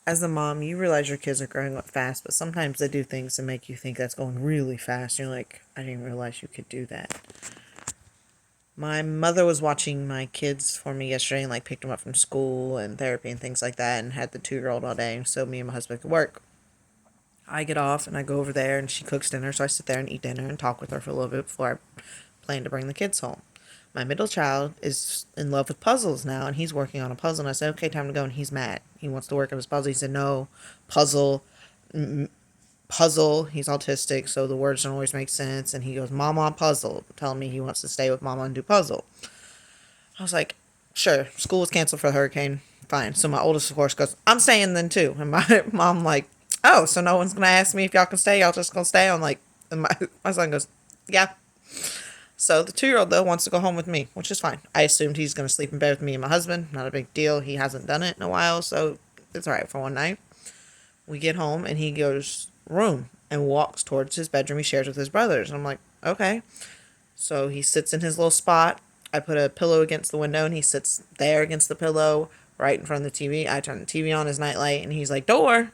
As a mom, you realize your kids are growing up fast, but sometimes they do things to make you think that's going really fast. You're like, I didn't realize you could do that. My mother was watching my kids for me yesterday and like picked them up from school and therapy and things like that and had the 2 year old all day so me and my husband could work. I get off and I go over there and she cooks dinner, so I sit there and eat dinner and talk with her for a little bit before I plan to bring the kids home. My middle child is in love with puzzles now and he's working on a puzzle and I said, okay, time to go, and he's mad. He wants to work on his puzzle. He said, no, puzzle, puzzle. He's autistic, so the words don't always make sense. And he goes, Mama, puzzle, telling me he wants to stay with Mama and do puzzle. I was like, sure. School was canceled for the hurricane. Fine. So my oldest, of course, goes, I'm staying then too. And my mom, like, oh, so no one's going to ask me if y'all can stay? Y'all just going to stay? I'm like, and my son goes, yeah. So the 2 year old, though, wants to go home with me, which is fine. I assumed he's going to sleep in bed with me and my husband. Not a big deal. He hasn't done it in a while, so it's all right for one night. We get home and he goes, room, and walks towards his bedroom he shares with his brothers. And I'm like, okay. So he sits in his little spot. I put a pillow against the window and he sits there against the pillow right in front of the TV. I turn the TV on, his nightlight, and he's like, door.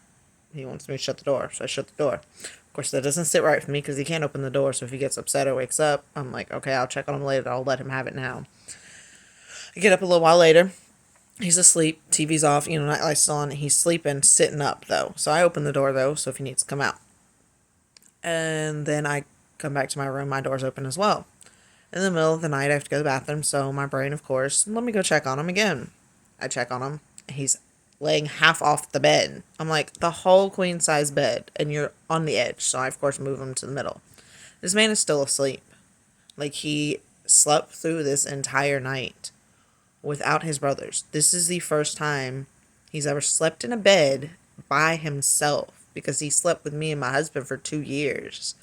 He wants me to shut the door, so I shut the door. Of course, that doesn't sit right for me because he can't open the door, so if he gets upset or wakes up, I'm like, okay, I'll check on him later. I'll let him have it now. I get up a little while later. He's asleep. TV's off. Nightlight's still on. He's sleeping, sitting up, though. So I open the door, though, so if he needs to come out. And then I come back to my room. My door's open as well. In the middle of the night, I have to go to the bathroom, so my brain, of course, let me go check on him again. I check on him. He's laying half off the bed. I'm like, the whole queen size bed, and you're on the edge. So I, of course, move him to the middle. This man is still asleep. Like, he slept through this entire night without his brothers. This is the first time he's ever slept in a bed by himself because he slept with me and my husband for 2 years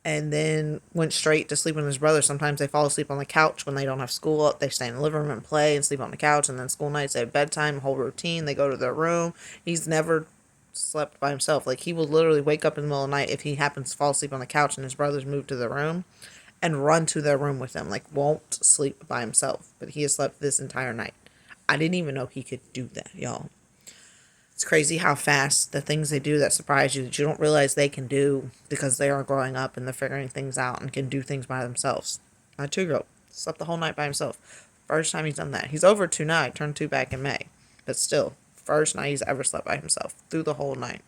and then went straight to sleep with his brother. Sometimes they fall asleep on the couch when they don't have school. They stay in the living room and play and sleep on the couch. And then school nights, they have bedtime, whole routine. They go to their room. He's never slept by himself. Like, he will literally wake up in the middle of the night if he happens to fall asleep on the couch and his brothers move to the room and run to their room with him. Like, won't sleep by himself. But he has slept this entire night. I didn't even know he could do that, y'all. It's crazy how fast the things they do that surprise you that you don't realize they can do because they are growing up and they're figuring things out and can do things by themselves. My 2 year old slept the whole night by himself. First time he's done that. He's over 2 now. I turned 2 back in May. But still, first night he's ever slept by himself through the whole night.